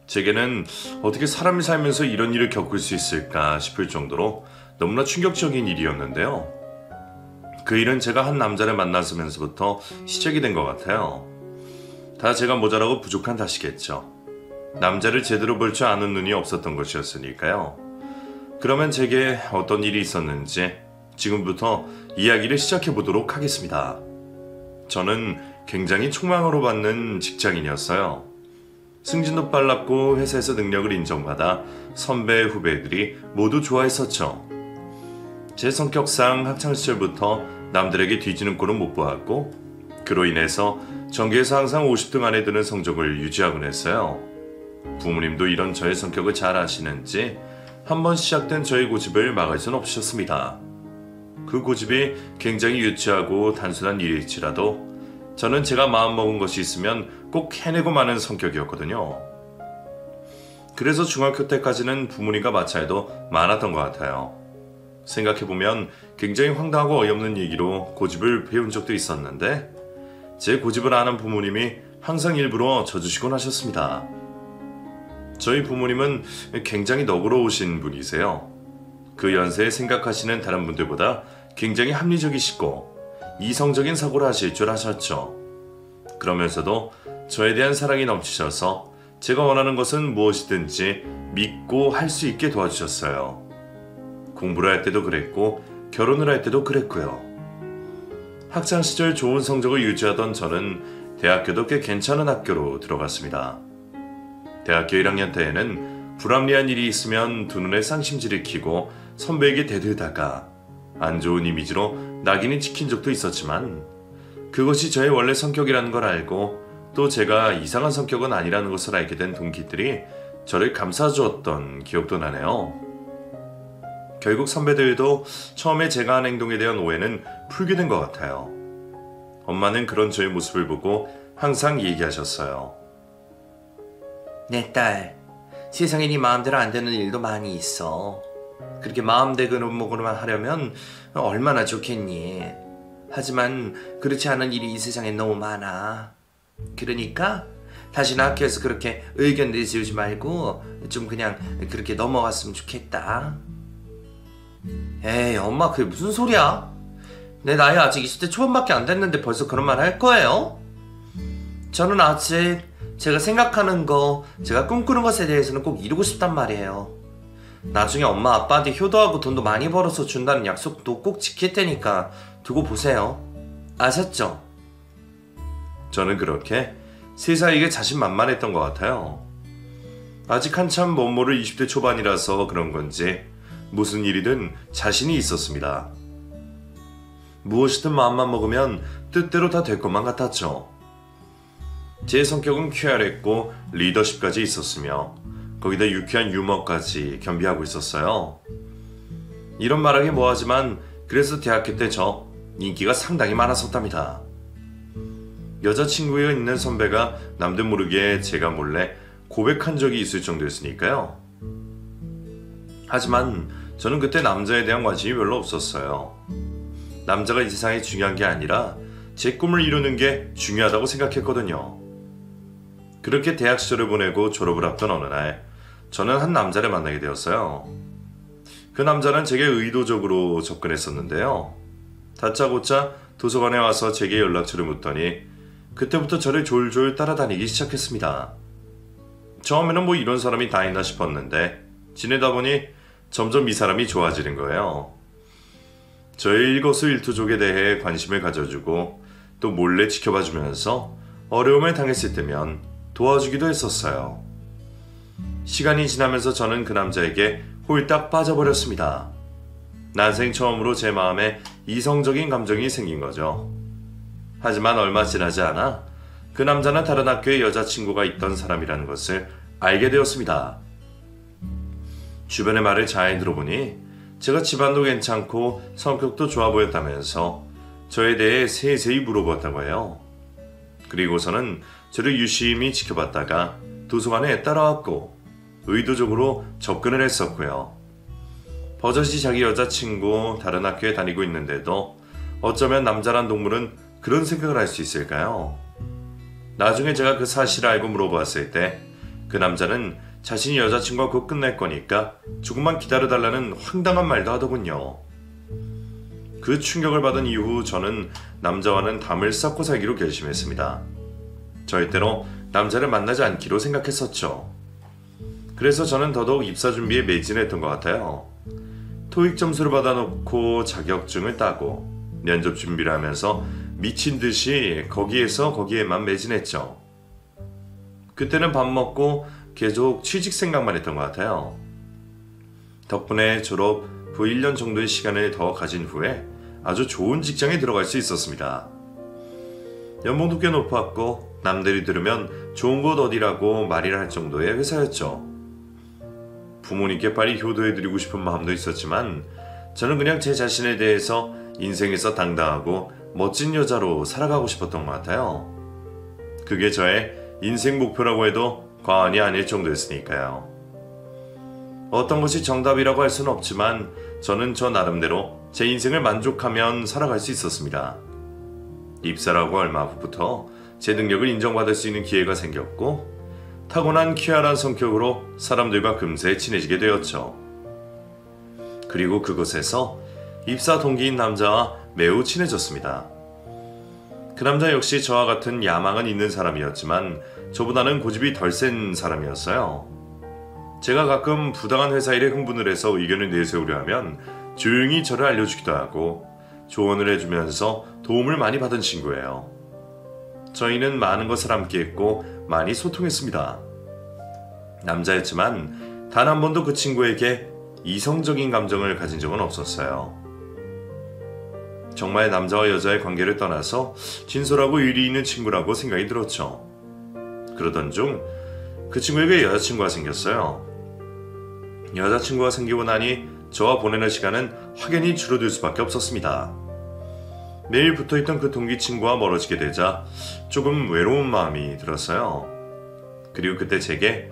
제게는 어떻게 사람이 살면서 이런 일을 겪을 수 있을까 싶을 정도로 너무나 충격적인 일이었는데요. 그 일은 제가 한 남자를 만나서면서부터 시작이 된 것 같아요. 다 제가 모자라고 부족한 탓이겠죠. 남자를 제대로 볼 줄 아는 눈이 없었던 것이었으니까요. 그러면 제게 어떤 일이 있었는지 지금부터 이야기를 시작해 보도록 하겠습니다. 저는 굉장히 촉망으로 받는 직장인이었어요. 승진도 빨랐고 회사에서 능력을 인정받아 선배 후배들이 모두 좋아했었죠. 제 성격상 학창시절부터 남들에게 뒤지는 꼴은 못 보았고 그로 인해서 전교에서 항상 50등 안에 드는 성적을 유지하곤 했어요. 부모님도 이런 저의 성격을 잘 아시는지 한번 시작된 저의 고집을 막을 수는 없으셨습니다. 그 고집이 굉장히 유치하고 단순한 일일지라도 저는 제가 마음먹은 것이 있으면 꼭 해내고 마는 성격이었거든요. 그래서 중학교 때까지는 부모님과 마찰도 많았던 것 같아요. 생각해보면 굉장히 황당하고 어이없는 얘기로 고집을 배운 적도 있었는데 제 고집을 아는 부모님이 항상 일부러 져주시곤 하셨습니다. 저희 부모님은 굉장히 너그러우신 분이세요. 그 연세에 생각하시는 다른 분들보다 굉장히 합리적이시고 이성적인 사고를 하실 줄 아셨죠. 그러면서도 저에 대한 사랑이 넘치셔서 제가 원하는 것은 무엇이든지 믿고 할 수 있게 도와주셨어요. 공부를 할 때도 그랬고 결혼을 할 때도 그랬고요. 학창시절 좋은 성적을 유지하던 저는 대학교도 꽤 괜찮은 학교로 들어갔습니다. 대학교 1학년 때에는 불합리한 일이 있으면 두 눈에 쌍심지를 키고 선배에게 대들다가 안 좋은 이미지로 낙인이 찍힌 적도 있었지만 그것이 저의 원래 성격이라는 걸 알고 또 제가 이상한 성격은 아니라는 것을 알게 된 동기들이 저를 감싸주었던 기억도 나네요. 결국 선배들도 처음에 제가 한 행동에 대한 오해는 풀게 된 것 같아요. 엄마는 그런 저의 모습을 보고 항상 얘기하셨어요. 내 딸, 세상에 네 마음대로 안 되는 일도 많이 있어. 그렇게 마음대로만 하려면 얼마나 좋겠니? 하지만 그렇지 않은 일이 이 세상에 너무 많아. 그러니까 다시는 학교에서 그렇게 의견 내세우지 말고 좀 그냥 그렇게 넘어갔으면 좋겠다. 에이, 엄마 그게 무슨 소리야? 내 나이 아직 20대 초반밖에 안 됐는데 벌써 그런 말 할 거예요? 저는 아직 제가 생각하는 거, 제가 꿈꾸는 것에 대해서는 꼭 이루고 싶단 말이에요. 나중에 엄마 아빠한테 효도하고 돈도 많이 벌어서 준다는 약속도 꼭 지킬 테니까 두고 보세요. 아셨죠? 저는 그렇게 세상에게 자신만만했던 것 같아요. 아직 한참 못 모를 20대 초반이라서 그런 건지 무슨 일이든 자신이 있었습니다. 무엇이든 마음만 먹으면 뜻대로 다 될 것만 같았죠. 제 성격은 쾌활했고 리더십까지 있었으며 거기다 유쾌한 유머까지 겸비하고 있었어요. 이런 말하기 뭐하지만 그래서 대학교 때 저 인기가 상당히 많았었답니다. 여자친구가 있는 선배가 남들 모르게 제가 몰래 고백한 적이 있을 정도였으니까요. 하지만 저는 그때 남자에 대한 관심이 별로 없었어요. 남자가 이 세상에 중요한 게 아니라 제 꿈을 이루는 게 중요하다고 생각했거든요. 그렇게 대학 시절을 보내고 졸업을 앞둔 어느 날 저는 한 남자를 만나게 되었어요. 그 남자는 제게 의도적으로 접근했었는데요. 다짜고짜 도서관에 와서 제게 연락처를 묻더니 그때부터 저를 졸졸 따라다니기 시작했습니다. 처음에는 뭐 이런 사람이 다 있나 싶었는데 지내다 보니 점점 이 사람이 좋아지는 거예요. 저의 일거수일투족에 대해 관심을 가져주고 또 몰래 지켜봐주면서 어려움을 당했을 때면 도와주기도 했었어요. 시간이 지나면서 저는 그 남자에게 홀딱 빠져버렸습니다. 난생 처음으로 제 마음에 이성적인 감정이 생긴 거죠. 하지만 얼마 지나지 않아 그 남자는 다른 학교에 여자친구가 있던 사람이라는 것을 알게 되었습니다. 주변의 말을 잘 들어보니 제가 집안도 괜찮고 성격도 좋아 보였다면서 저에 대해 세세히 물어보았다고 해요. 그리고서는 저를 유심히 지켜봤다가 도서관에 따라왔고 의도적으로 접근을 했었고요. 버젓이 자기 여자친구 다른 학교에 다니고 있는데도 어쩌면 남자란 동물은 그런 생각을 할 수 있을까요? 나중에 제가 그 사실을 알고 물어보았을 때 그 남자는 자신이 여자친구가 곧 끝날 거니까 조금만 기다려달라는 황당한 말도 하더군요. 그 충격을 받은 이후 저는 남자와는 담을 쌓고 살기로 결심했습니다. 절대로 남자를 만나지 않기로 생각했었죠. 그래서 저는 더더욱 입사 준비에 매진했던 것 같아요. 토익 점수를 받아놓고 자격증을 따고 면접 준비를 하면서 미친 듯이 거기에만 매진했죠. 그때는 밥 먹고 계속 취직 생각만 했던 것 같아요. 덕분에 졸업 후 1년 정도의 시간을 더 가진 후에 아주 좋은 직장에 들어갈 수 있었습니다. 연봉도 꽤 높았고 남들이 들으면 좋은 곳 어디라고 말이라 할 정도의 회사였죠. 부모님께 빨리 효도해드리고 싶은 마음도 있었지만 저는 그냥 제 자신에 대해서 인생에서 당당하고 멋진 여자로 살아가고 싶었던 것 같아요. 그게 저의 인생 목표라고 해도 과언이 아닐 정도였으니까요. 어떤 것이 정답이라고 할 수는 없지만 저는 저 나름대로 제 인생을 만족하면 살아갈 수 있었습니다. 입사를 하고 얼마 후부터 제 능력을 인정받을 수 있는 기회가 생겼고 타고난 쾌활한 성격으로 사람들과 금세 친해지게 되었죠. 그리고 그곳에서 입사 동기인 남자와 매우 친해졌습니다. 그 남자 역시 저와 같은 야망은 있는 사람이었지만 저보다는 고집이 덜 센 사람이었어요. 제가 가끔 부당한 회사 일에 흥분을 해서 의견을 내세우려 하면 조용히 저를 알려주기도 하고 조언을 해주면서 도움을 많이 받은 친구예요. 저희는 많은 것을 함께 했고 많이 소통했습니다. 남자였지만 단 한 번도 그 친구에게 이성적인 감정을 가진 적은 없었어요. 정말 남자와 여자의 관계를 떠나서 진솔하고 의리 있는 친구라고 생각이 들었죠. 그러던 중 그 친구에게 여자친구가 생겼어요. 여자친구가 생기고 나니 저와 보내는 시간은 확연히 줄어들 수밖에 없었습니다. 매일 붙어있던 그 동기 친구와 멀어지게 되자 조금 외로운 마음이 들었어요. 그리고 그때 제게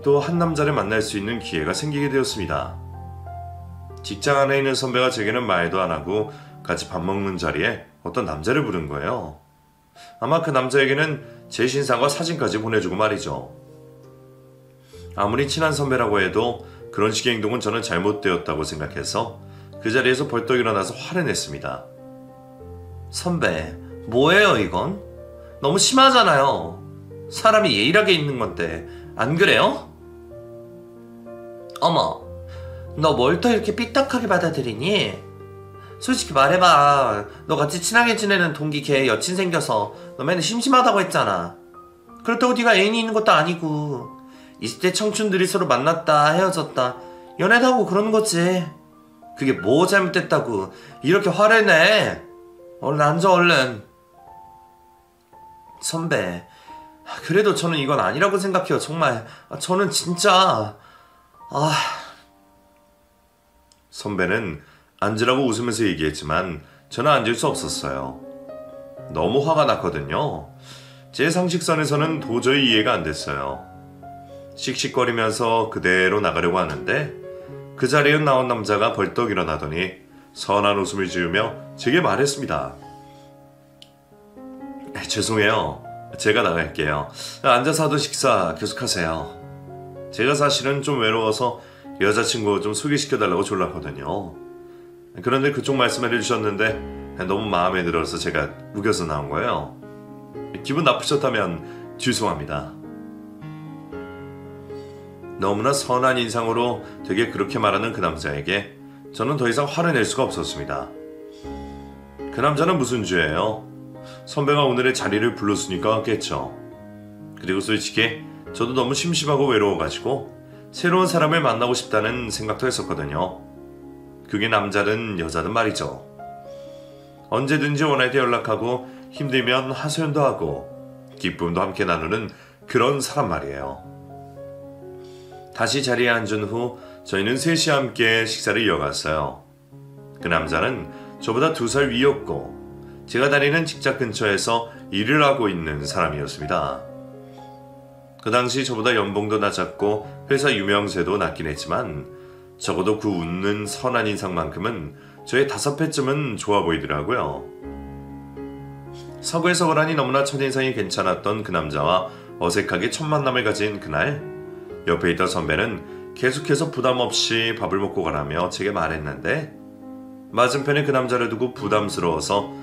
또 한 남자를 만날 수 있는 기회가 생기게 되었습니다. 직장 안에 있는 선배가 제게는 말도 안 하고 같이 밥 먹는 자리에 어떤 남자를 부른 거예요. 아마 그 남자에게는 제 신상과 사진까지 보내주고 말이죠. 아무리 친한 선배라고 해도 그런 식의 행동은 저는 잘못되었다고 생각해서 그 자리에서 벌떡 일어나서 화를 냈습니다. 선배, 뭐예요 이건? 너무 심하잖아요. 사람이 예일하게 있는 건데 안 그래요? 어머, 너 뭘 또 이렇게 삐딱하게 받아들이니? 솔직히 말해봐. 너 같이 친하게 지내는 동기 걔 여친 생겨서 너 맨날 심심하다고 했잖아. 그렇다고 네가 애인이 있는 것도 아니고 20대 청춘들이 서로 만났다 헤어졌다 연애도 하고 그러는 거지. 그게 뭐 잘못됐다고 이렇게 화를 내. 얼른 앉아 얼른. 선배, 그래도 저는 이건 아니라고 생각해요. 정말 저는 진짜 선배는 앉으라고 웃으면서 얘기했지만 저는 앉을 수 없었어요. 너무 화가 났거든요. 제 상식선에서는 도저히 이해가 안 됐어요. 씩씩거리면서 그대로 나가려고 하는데 그 자리에 나온 남자가 벌떡 일어나더니 선한 웃음을 지으며 제게 말했습니다. 죄송해요. 제가 나갈게요. 앉아서 하던 식사 계속하세요. 제가 사실은 좀 외로워서 여자친구 좀 소개시켜달라고 졸랐거든요. 그런데 그쪽 말씀을 해주셨는데 너무 마음에 들어서 제가 우겨서 나온 거예요. 기분 나쁘셨다면 죄송합니다. 너무나 선한 인상으로 되게 그렇게 말하는 그 남자에게 저는 더 이상 화를 낼 수가 없었습니다. 그 남자는 무슨 죄예요? 선배가 오늘의 자리를 불렀으니까 왔겠죠. 그리고 솔직히 저도 너무 심심하고 외로워가지고 새로운 사람을 만나고 싶다는 생각도 했었거든요. 그게 남자든 여자든 말이죠. 언제든지 원할 때 연락하고 힘들면 하소연도 하고 기쁨도 함께 나누는 그런 사람 말이에요. 다시 자리에 앉은 후 저희는 셋이 함께 식사를 이어갔어요. 그 남자는 저보다 2살 위였고 제가 다니는 직장 근처에서 일을 하고 있는 사람이었습니다. 그 당시 저보다 연봉도 낮았고 회사 유명세도 낮긴 했지만 적어도 그 웃는 선한 인상만큼은 저의 5배쯤은 좋아 보이더라고요. 서글서글하니 너무나 첫인상이 괜찮았던 그 남자와 어색하게 첫 만남을 가진 그날, 옆에 있던 선배는 계속해서 부담 없이 밥을 먹고 가라며 제게 말했는데, 맞은편에 그 남자를 두고 부담스러워서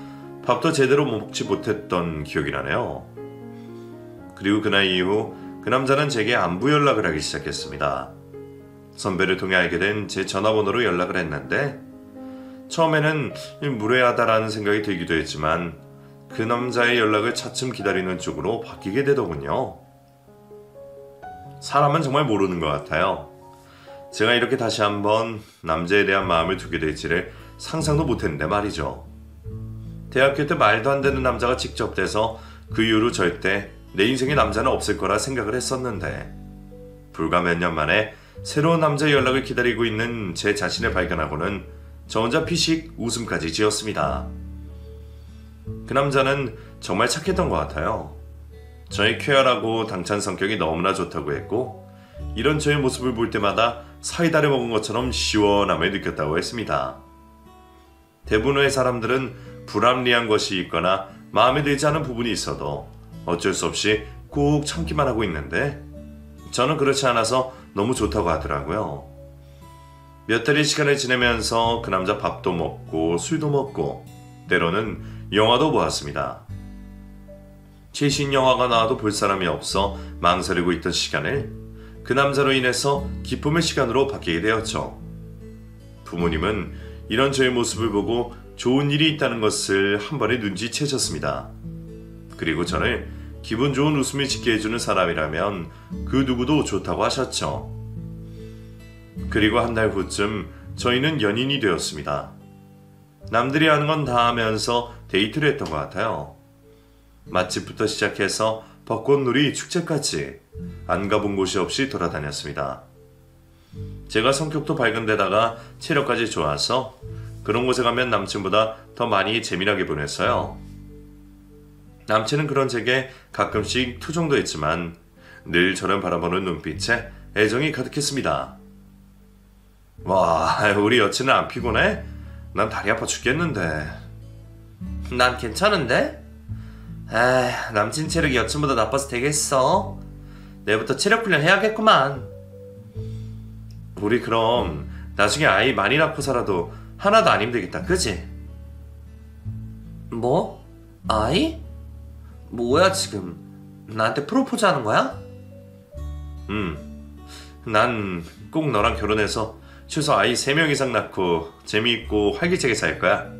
밥도 제대로 먹지 못했던 기억이 나네요. 그리고 그날 이후 그 남자는 제게 안부 연락을 하기 시작했습니다. 선배를 통해 알게 된 제 전화번호로 연락을 했는데, 처음에는 무례하다라는 생각이 들기도 했지만 그 남자의 연락을 차츰 기다리는 쪽으로 바뀌게 되더군요. 사람은 정말 모르는 것 같아요. 제가 이렇게 다시 한번 남자에 대한 마음을 두게 될지를 상상도 못했는데 말이죠. 대학교 때 말도 안 되는 남자가 직접 돼서 그 이후로 절대 내 인생에 남자는 없을 거라 생각을 했었는데, 불과 몇 년 만에 새로운 남자의 연락을 기다리고 있는 제 자신을 발견하고는 저 혼자 피식 웃음까지 지었습니다. 그 남자는 정말 착했던 것 같아요. 저의 쾌활하고 당찬 성격이 너무나 좋다고 했고, 이런 저의 모습을 볼 때마다 사이다를 먹은 것처럼 시원함을 느꼈다고 했습니다. 대부분의 사람들은 불합리한 것이 있거나 마음에 들지 않은 부분이 있어도 어쩔 수 없이 꾹 참기만 하고 있는데, 저는 그렇지 않아서 너무 좋다고 하더라고요. 몇 달의 시간을 지내면서 그 남자 밥도 먹고 술도 먹고 때로는 영화도 보았습니다. 최신 영화가 나와도 볼 사람이 없어 망설이고 있던 시간을 그 남자로 인해서 기쁨의 시간으로 바뀌게 되었죠. 부모님은 이런 저의 모습을 보고 좋은 일이 있다는 것을 한 번에 눈치채셨습니다. 그리고 저를 기분 좋은 웃음을 짓게 해주는 사람이라면 그 누구도 좋다고 하셨죠. 그리고 한 달 후쯤 저희는 연인이 되었습니다. 남들이 하는 건 다 하면서 데이트를 했던 것 같아요. 맛집부터 시작해서 벚꽃놀이, 축제까지 안 가본 곳이 없이 돌아다녔습니다. 제가 성격도 밝은 데다가 체력까지 좋아서 그런 곳에 가면 남친보다 더 많이 재미나게 보냈어요. 남친은 그런 제게 가끔씩 투정도 했지만 늘 저를 바라보는 눈빛에 애정이 가득했습니다. 와, 우리 여친은 안 피곤해? 난 다리 아파 죽겠는데. 난 괜찮은데? 에이, 남친 체력이 여친보다 나빠서 되겠어? 내일부터 체력 훈련 해야겠구만. 우리 그럼 나중에 아이 많이 낳고 살아도 하나도 안 힘들겠다, 그지? 뭐? 아이? 뭐야 지금? 나한테 프로포즈 하는 거야? 난 꼭 너랑 결혼해서 최소 아이 3명 이상 낳고 재미있고 활기차게 살 거야.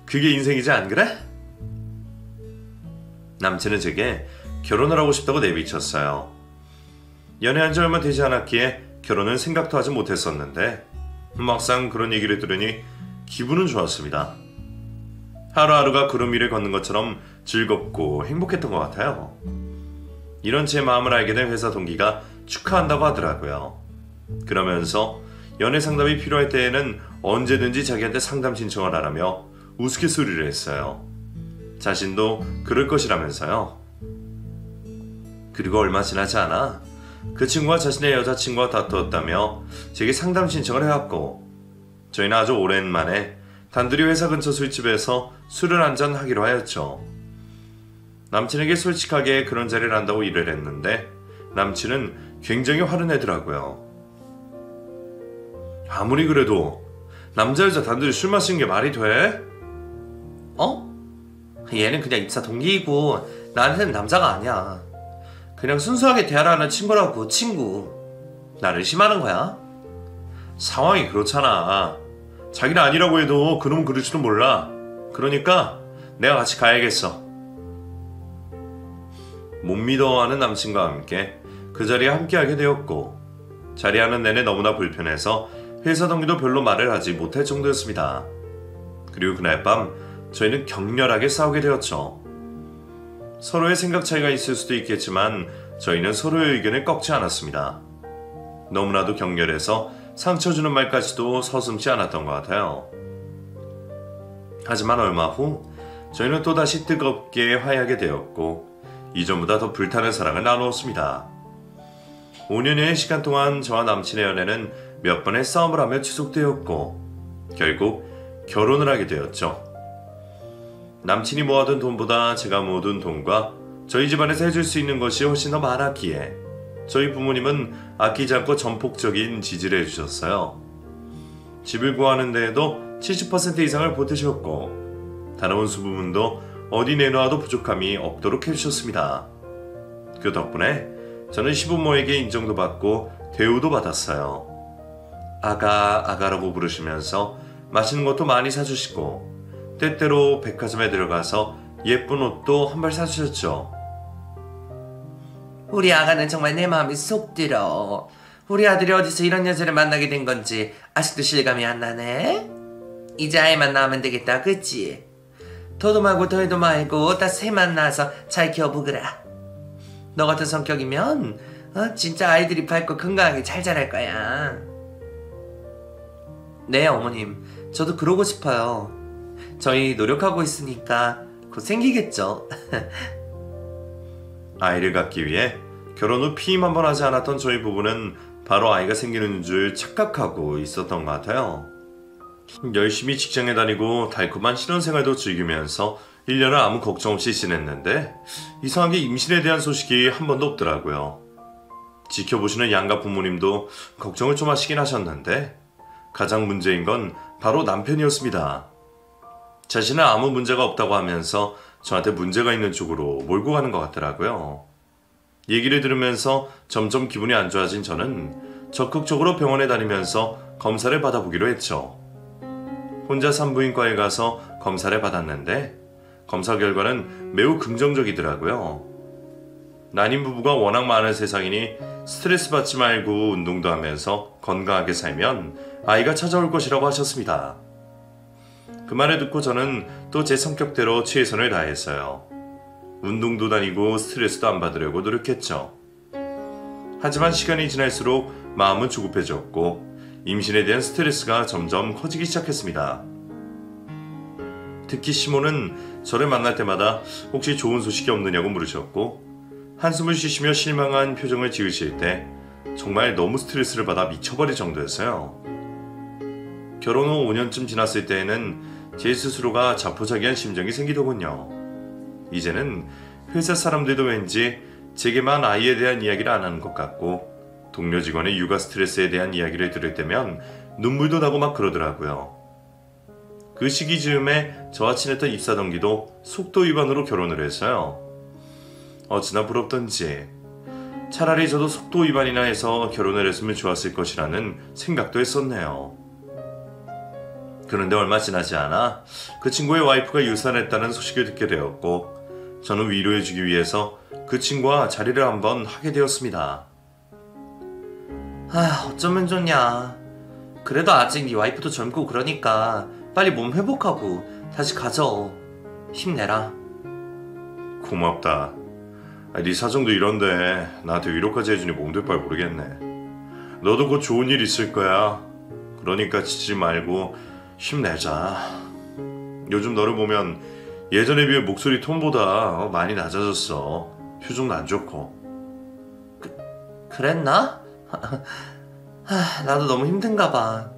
그게 인생이지, 안 그래? 남친은 제게 결혼을 하고 싶다고 내비쳤어요. 연애한 지 얼마 되지 않았기에 결혼은 생각도 하지 못했었는데 막상 그런 얘기를 들으니 기분은 좋았습니다. 하루하루가 구름 위를 걷는 것처럼 즐겁고 행복했던 것 같아요. 이런 제 마음을 알게 된 회사 동기가 축하한다고 하더라고요. 그러면서 연애 상담이 필요할 때에는 언제든지 자기한테 상담 신청을 하라며 우스갯소리를 했어요. 자신도 그럴 것이라면서요. 그리고 얼마 지나지 않아 그 친구가 자신의 여자친구와 다투었다며 제게 상담 신청을 해왔고, 저희는 아주 오랜만에 단둘이 회사 근처 술집에서 술을 한잔 하기로 하였죠. 남친에게 솔직하게 그런 자리를 한다고 일을 했는데 남친은 굉장히 화를 내더라고요. 아무리 그래도 남자 여자 단둘이 술 마시는 게 말이 돼? 어? 얘는 그냥 입사 동기이고 나한테는 남자가 아니야. 그냥 순수하게 대화를 하는 친구라고. 친구. 나를 심하는 거야? 상황이 그렇잖아. 자기는 아니라고 해도 그놈은 그럴지도 몰라. 그러니까 내가 같이 가야겠어. 못 믿어하는 남친과 함께 그 자리에 함께하게 되었고, 자리하는 내내 너무나 불편해서 회사 동기도 별로 말을 하지 못할 정도였습니다. 그리고 그날 밤 저희는 격렬하게 싸우게 되었죠. 서로의 생각 차이가 있을 수도 있겠지만 저희는 서로의 의견을 꺾지 않았습니다. 너무나도 격렬해서 상처 주는 말까지도 서슴지 않았던 것 같아요. 하지만 얼마 후 저희는 또다시 뜨겁게 화해하게 되었고, 이전보다 더 불타는 사랑을 나누었습니다. 5년여의 시간 동안 저와 남친의 연애는 몇 번의 싸움을 하며 지속되었고, 결국 결혼을 하게 되었죠. 남친이 모아둔 돈보다 제가 모은 돈과 저희 집안에서 해줄 수 있는 것이 훨씬 더 많았기에 저희 부모님은 아끼지 않고 전폭적인 지지를 해주셨어요. 집을 구하는 데에도 70% 이상을 보태셨고 다나온수 부분도 어디 내놓아도 부족함이 없도록 해주셨습니다. 그 덕분에 저는 시부모에게 인정도 받고 대우도 받았어요. 아가라고 부르시면서 맛있는 것도 많이 사주시고 때때로 백화점에 들어가서 예쁜 옷도 한 벌 사주셨죠. 우리 아가는 정말 내 마음이 쏙 들어. 우리 아들이 어디서 이런 여자를 만나게 된 건지 아직도 실감이 안 나네. 이제 아이만 낳으면 되겠다, 그치? 더도 말고 덜도 말고 딱 새만 낳아서 잘 키워보거라. 너 같은 성격이면 진짜 아이들이 밝고 건강하게 잘 자랄 거야. 네, 어머님. 저도 그러고 싶어요. 저희 노력하고 있으니까 곧 생기겠죠. 아이를 갖기 위해 결혼 후 피임 한 번 하지 않았던 저희 부부는 바로 아이가 생기는 줄 착각하고 있었던 것 같아요. 열심히 직장에 다니고 달콤한 신혼생활도 즐기면서 1년을 아무 걱정 없이 지냈는데 이상하게 임신에 대한 소식이 한 번도 없더라고요. 지켜보시는 양가 부모님도 걱정을 좀 하시긴 하셨는데 가장 문제인 건 바로 남편이었습니다. 자신은 아무 문제가 없다고 하면서 저한테 문제가 있는 쪽으로 몰고 가는 것 같더라고요. 얘기를 들으면서 점점 기분이 안 좋아진 저는 적극적으로 병원에 다니면서 검사를 받아보기로 했죠. 혼자 산부인과에 가서 검사를 받았는데 검사 결과는 매우 긍정적이더라고요. 난임 부부가 워낙 많은 세상이니 스트레스 받지 말고 운동도 하면서 건강하게 살면 아이가 찾아올 것이라고 하셨습니다. 그 말을 듣고 저는 또 제 성격대로 최선을 다했어요. 운동도 다니고 스트레스도 안 받으려고 노력했죠. 하지만 시간이 지날수록 마음은 조급해졌고 임신에 대한 스트레스가 점점 커지기 시작했습니다. 특히 시모는 저를 만날 때마다 혹시 좋은 소식이 없느냐고 물으셨고 한숨을 쉬시며 실망한 표정을 지으실 때 정말 너무 스트레스를 받아 미쳐버릴 정도였어요. 결혼 후 5년쯤 지났을 때에는 제 스스로가 자포자기한 심정이 생기더군요. 이제는 회사 사람들도 왠지 제게만 아이에 대한 이야기를 안 하는 것 같고 동료 직원의 육아 스트레스에 대한 이야기를 들을 때면 눈물도 나고 막 그러더라고요. 그 시기 즈음에 저와 친했던 입사 동기도 속도 위반으로 결혼을 했어요. 어찌나 부럽던지 차라리 저도 속도 위반이나 해서 결혼을 했으면 좋았을 것이라는 생각도 했었네요. 그런데 얼마 지나지 않아 그 친구의 와이프가 유산했다는 소식을 듣게 되었고 저는 위로해주기 위해서 그 친구와 자리를 한번 하게 되었습니다. 어쩌면 좋냐. 그래도 아직 네 와이프도 젊고 그러니까 빨리 몸 회복하고 다시 가져. 힘내라. 고맙다. 네 사정도 이런데 나한테 위로까지 해주니 몸둘 바를 모르겠네. 너도 곧 좋은 일 있을 거야. 그러니까 지치지 말고 힘내자. 요즘 너를 보면 예전에 비해 목소리 톤보다 많이 낮아졌어. 표정도 안 좋고. 그랬나? 나도 너무 힘든가 봐.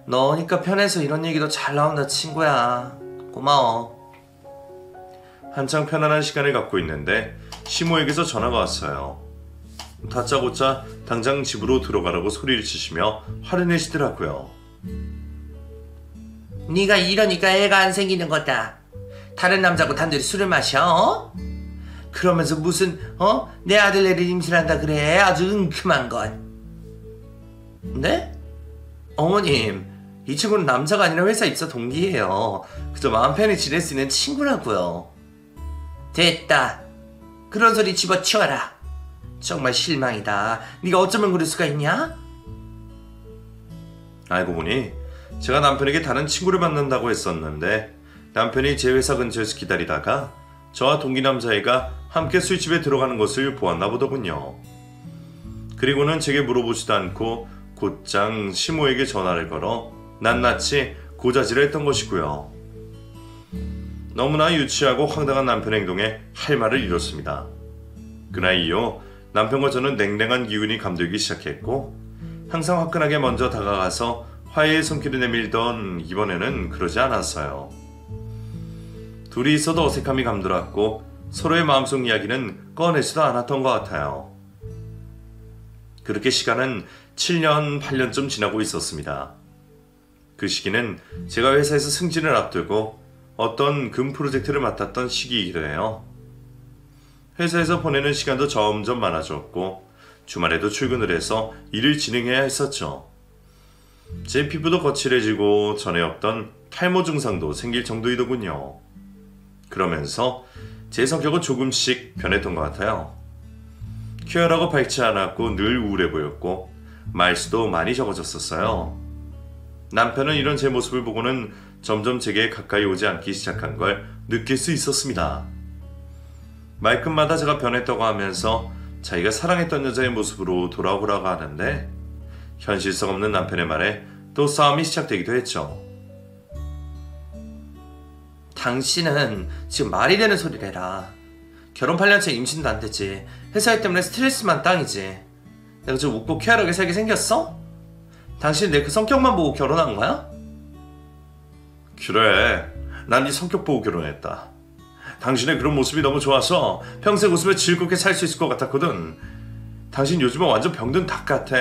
너니까 편해서 이런 얘기도 잘 나온다 친구야. 고마워. 한창 편안한 시간을 갖고 있는데 시모에게서 전화가 왔어요. 다짜고짜 당장 집으로 들어가라고 소리를 치시며 화를 내시더라고요. 네가 이러니까 애가 안 생기는 거다. 다른 남자고 단둘이 술을 마셔? 그러면서 무슨 내 아들내를 임신한다 그래. 아주 은큼한 건. 네? 어머님, 이 친구는 남자가 아니라 회사 입사 동기예요. 그저 마음 편히 지낼 수 있는 친구라고요. 됐다. 그런 소리 집어치워라. 정말 실망이다. 네가 어쩌면 그럴 수가 있냐? 알고 보니 제가 남편에게 다른 친구를 만난다고 했었는데 남편이 제 회사 근처에서 기다리다가 저와 동기 남자애가 함께 술집에 들어가는 것을 보았나 보더군요. 그리고는 제게 물어보지도 않고 곧장 시모에게 전화를 걸어 낱낱이 고자질을 했던 것이고요. 너무나 유치하고 황당한 남편의 행동에 할 말을 잃었습니다. 그날 이후 남편과 저는 냉랭한 기운이 감돌기 시작했고 항상 화끈하게 먼저 다가가서 화해의 손길을 내밀던 이번에는 그러지 않았어요. 둘이 있어도 어색함이 감돌았고 서로의 마음속 이야기는 꺼내지도 않았던 것 같아요. 그렇게 시간은 7년, 8년쯤 지나고 있었습니다. 그 시기는 제가 회사에서 승진을 앞두고 어떤 금 프로젝트를 맡았던 시기이기도 해요. 회사에서 보내는 시간도 점점 많아졌고 주말에도 출근을 해서 일을 진행해야 했었죠. 제 피부도 거칠해지고 전에 없던 탈모 증상도 생길 정도이더군요. 그러면서 제 성격은 조금씩 변했던 것 같아요. 쾌활하고 밝지 않았고 늘 우울해 보였고 말수도 많이 적어졌었어요. 남편은 이런 제 모습을 보고는 점점 제게 가까이 오지 않기 시작한 걸 느낄 수 있었습니다. 말끝마다 제가 변했다고 하면서 자기가 사랑했던 여자의 모습으로 돌아오라고 하는데 현실성 없는 남편의 말에 또 싸움이 시작되기도 했죠. 당신은 지금 말이 되는 소리를 해라. 결혼 8년째 임신도 안 됐지. 회사 일 때문에 스트레스만 땅이지. 내가 좀 웃고 쾌활하게 살게 생겼어? 당신 내 그 성격만 보고 결혼한 거야? 그래, 난 네 성격 보고 결혼했다. 당신의 그런 모습이 너무 좋아서 평생 웃으며 즐겁게 살 수 있을 것 같았거든. 당신 요즘은 완전 병든 닭 같아.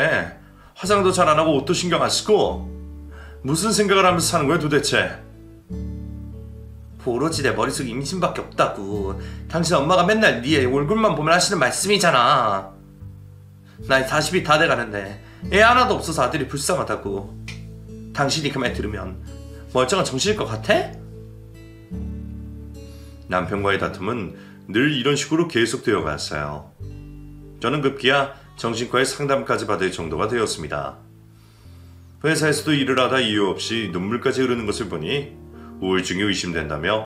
화장도 잘 안 하고 옷도 신경 안 쓰고. 무슨 생각을 하면서 사는 거야 도대체? 오로지 내 머릿속에 임신밖에 없다고. 당신 엄마가 맨날 네 얼굴만 보면 하시는 말씀이잖아. 나이 40이 다 돼가는데 애 하나도 없어서 아들이 불쌍하다고. 당신이 그 말 들으면 멀쩡한 정신일 것 같아? 남편과의 다툼은 늘 이런 식으로 계속되어 갔어요. 저는 급기야 정신과의 상담까지 받을 정도가 되었습니다. 회사에서도 일을 하다 이유 없이 눈물까지 흐르는 것을 보니 우울증이 의심된다며